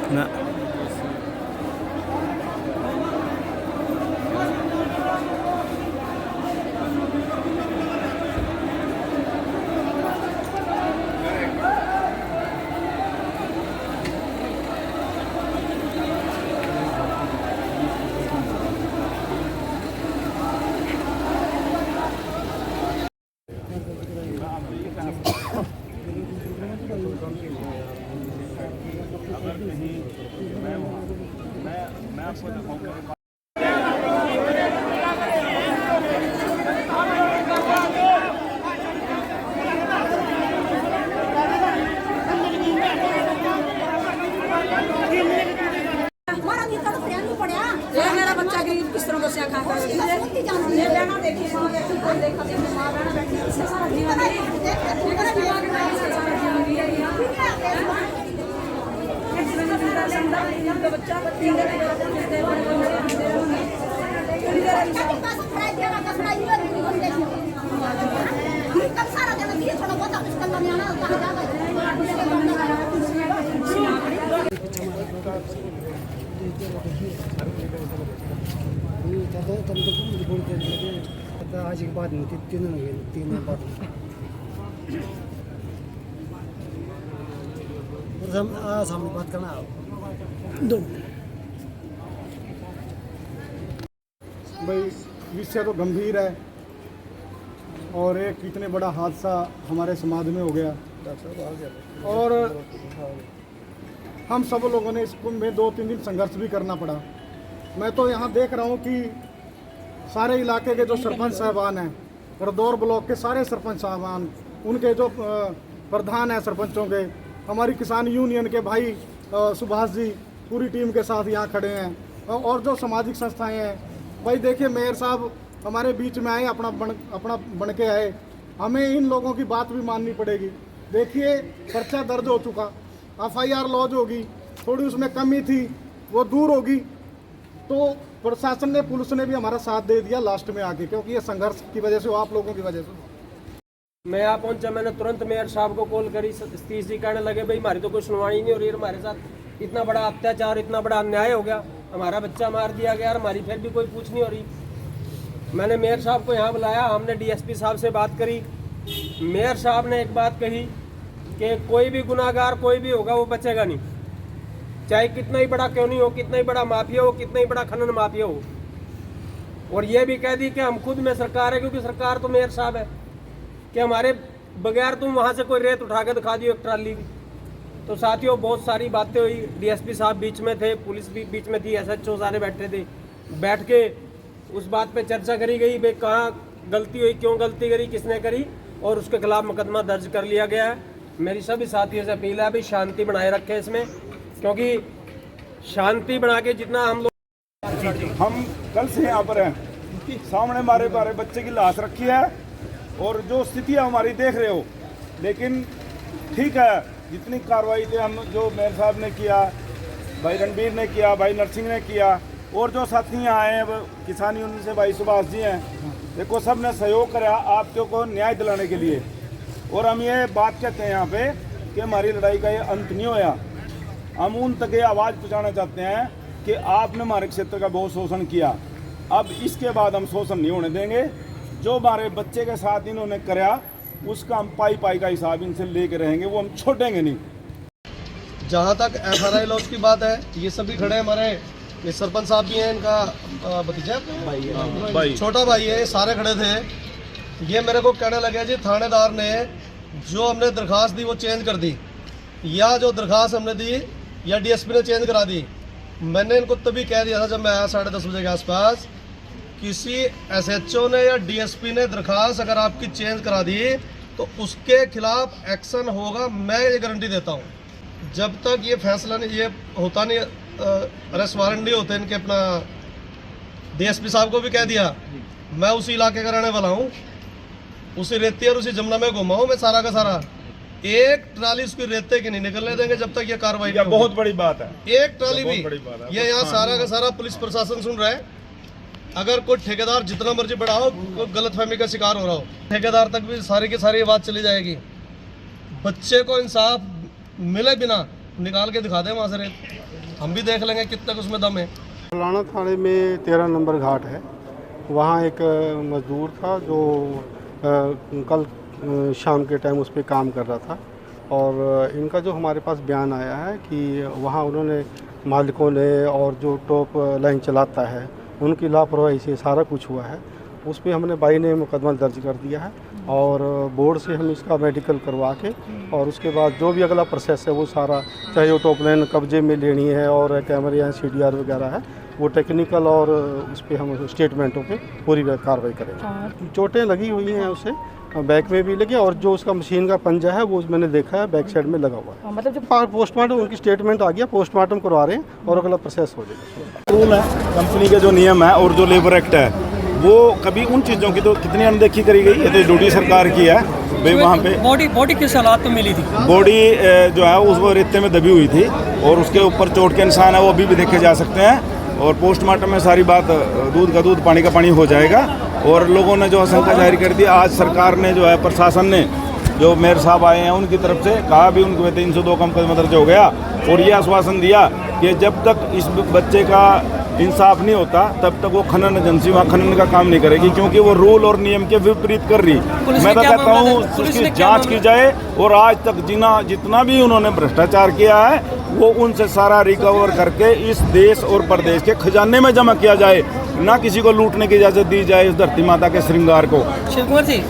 ना मैं आपको दिखाऊंगा। मेरा बच्चा गरीब किस तरह से खा कर ये बहना देखिए देखा माँ बहना बैठी इससे सारा जीवन बच्चा आज के बाद नहीं तीन बाद सामने बात करना दो भाई विषय तो गंभीर है और एक इतने बड़ा हादसा हमारे समाज में हो गया और हम सब लोगों ने इस कुंभ में 2-3 दिन संघर्ष भी करना पड़ा। मैं तो यहाँ देख रहा हूँ कि सारे इलाके के जो सरपंच साहबान हैं, रदौर ब्लॉक के सारे सरपंच साहबान, उनके जो प्रधान हैं सरपंचों के, हमारी किसान यूनियन के भाई सुभाष जी पूरी टीम के साथ यहाँ खड़े हैं और जो सामाजिक संस्थाएं हैं। भाई देखिए मेयर साहब हमारे बीच में आए, अपना बन के आए, हमें इन लोगों की बात भी माननी पड़ेगी। देखिए पर्चा दर्ज हो चुका, FIR लॉन्च होगी, थोड़ी उसमें कमी थी वो दूर होगी, तो प्रशासन ने पुलिस ने भी हमारा साथ दे दिया लास्ट में आके, क्योंकि ये संघर्ष की वजह से, आप लोगों की वजह से। मैं यहाँ पहुंचा, मैंने तुरंत मेयर साहब को कॉल करी। सतीश जी कहने लगे भाई हमारी तो कोई सुनवाई नहीं हो रही है, हमारे साथ इतना बड़ा अत्याचार, इतना बड़ा अन्याय हो गया, हमारा बच्चा मार दिया गया और हमारी फिर भी कोई पूछ नहीं हो रही। मैंने मेयर साहब को यहाँ बुलाया, हमने DSP साहब से बात करी। मेयर साहब ने एक बात कही कि कोई भी गुनाहगार कोई भी होगा वो बचेगा नहीं, चाहे कितना ही बड़ा क्यों नहीं हो, कितना ही बड़ा माफिया हो, कितना ही बड़ा खनन माफिया हो। और ये भी कह दी कि हम खुद में सरकार है, क्योंकि सरकार तो मेयर साहब है, कि हमारे बगैर तुम वहाँ से कोई रेत उठा के दिखा दियो एक ट्राली भी। तो साथियों बहुत सारी बातें हुई, DSP साहब बीच में थे, पुलिस भी बीच में थी, SHO सारे बैठे थे। बैठ के उस बात पे चर्चा करी गई भाई कहाँ गलती हुई, क्यों गलती करी, किसने करी, और उसके खिलाफ मुकदमा दर्ज कर लिया गया है। मेरी सभी साथियों से अपील है भाई शांति बनाए रखें इसमें, क्योंकि शांति बना के जितना हम कल से यहाँ पर हैं, सामने हमारे बच्चे की लाश रखी है और जो स्थिति है हमारी देख रहे हो। लेकिन ठीक है, जितनी कार्रवाई थे हम, जो मेयर साहब ने किया, भाई रणबीर ने किया, भाई नरसिंह ने किया, और जो साथी यहाँ आए हैं किसान यूनियन से भाई सुभाष जी हैं, देखो सब ने सहयोग करा आपको को न्याय दिलाने के लिए। और हम ये बात कहते हैं यहाँ पे कि हमारी लड़ाई का ये अंत नहीं होया, हम उन तक ये आवाज़ पहुँचाना चाहते हैं कि आपने हमारे क्षेत्र का बहुत शोषण किया, अब इसके बाद हम शोषण नहीं होने देंगे। जो हमारे बच्चे के साथ इन्होंने कराया उसका हम पाई का हिसाब इनसे लेके रहेंगे, वो हम छोड़ेंगे नहीं। जहाँ तक FRI लॉस की बात है, ये सभी खड़े हैं, हमारे ये सरपंच साहब भी हैं, इनका भतीजा भाई छोटा भाई है, सारे खड़े थे। ये मेरे को कहने लगे जी थानेदार ने जो हमने दरखास्त दी वो चेंज कर दी, या जो दरखास्त हमने दी या DSP ने चेंज करा दी। मैंने इनको तभी कह दिया था जब मैं आया 10:30 बजे के आसपास, किसी SHO ने या DSP ने दरखास्त अगर आपकी चेंज करा दी तो उसके खिलाफ एक्शन होगा, मैं ये गारंटी देता हूँ। जब तक ये फैसला नहीं, ये होता नहीं, अरेस्ट वारंट नहीं होते इनके। अपना DSP साहब को भी कह दिया, मैं उसी इलाके का रहने वाला हूँ, उसी रेती और उसी जमुना में घुमा हूँ मैं सारा का सारा। एक ट्राली उसकी रेते की नहीं निकलने देंगे जब तक ये कार्रवाई नहीं होगी। बहुत बड़ी बात है, एक ट्राली भी। ये यहाँ सारा का सारा पुलिस प्रशासन सुन रहा है। अगर कोई ठेकेदार जितना मर्जी बढ़ाओ, कोई गलतफहमी का शिकार हो रहा हो, ठेकेदार तक भी सारी की सारी बात चली जाएगी। बच्चे को इंसाफ मिले बिना निकाल के दिखा दे वहाँ से रेत। हम भी देख लेंगे कितने तक उसमें दम है। फलाना थाने में 13 नंबर घाट है, वहाँ एक मज़दूर था जो कल शाम के टाइम उस पर काम कर रहा था, और इनका जो हमारे पास बयान आया है कि वहाँ उन्होंने मालिकों ने और जो टॉप लाइन चलाता है उनकी लापरवाही से सारा कुछ हुआ है। उस पर हमने 22 ने मुकदमा दर्ज कर दिया है और बोर्ड से हम इसका मेडिकल करवा के और उसके बाद जो भी अगला प्रोसेस है वो सारा, चाहे वो टॉप लाइन कब्जे में लेनी है और कैमरे या CDR वगैरह है, वो टेक्निकल और उस पर हम स्टेटमेंटों पे पूरी कार्रवाई करेंगे। चोटें लगी हुई हैं उसे, बैक में भी लगी, और जो उसका मशीन का पंजा है वो मैंने देखा है बैक साइड में लगा हुआ है। मतलब जब पोस्टमार्टम, उनकी स्टेटमेंट आ गया, पोस्टमार्टम करवा रहे हैं और अगला प्रोसेस हो जाएगा। रूल है, कंपनी के जो नियम है और जो लेबर एक्ट है, वो कभी उन चीज़ों की तो कितनी अनदेखी करी गई। ये तो ड्यूटी सरकार की है भाई। वहाँ पे बॉडी किस हालात में मिली थी? बॉडी जो है उस वो रेते में दबी हुई थी और उसके ऊपर चोट के निशान है, वो अभी भी देखे जा सकते हैं। और पोस्टमार्टम में सारी बात दूध का दूध पानी का पानी हो जाएगा। और लोगों ने जो आशंका जाहिर कर दी, आज सरकार ने जो है, प्रशासन ने, जो मेयर साहब आए हैं उनकी तरफ से कहा भी उनके 302 का मुकदमा दर्ज हो गया, और ये आश्वासन दिया कि जब तक इस बच्चे का इंसाफ नहीं होता तब तक वो खनन एजेंसी वहाँ खनन का काम नहीं करेगी, क्योंकि वो रूल और नियम के विपरीत कर रही। मैं तो कहता हूँ उसकी जांच की जाए, और आज तक जितना भी उन्होंने भ्रष्टाचार किया है वो उनसे सारा रिकवर करके इस देश और प्रदेश के खजाने में जमा किया जाए, ना किसी को लूटने की इजाज़त दी जाए इस धरती माता के श्रृंगार को। शिव कुमार जी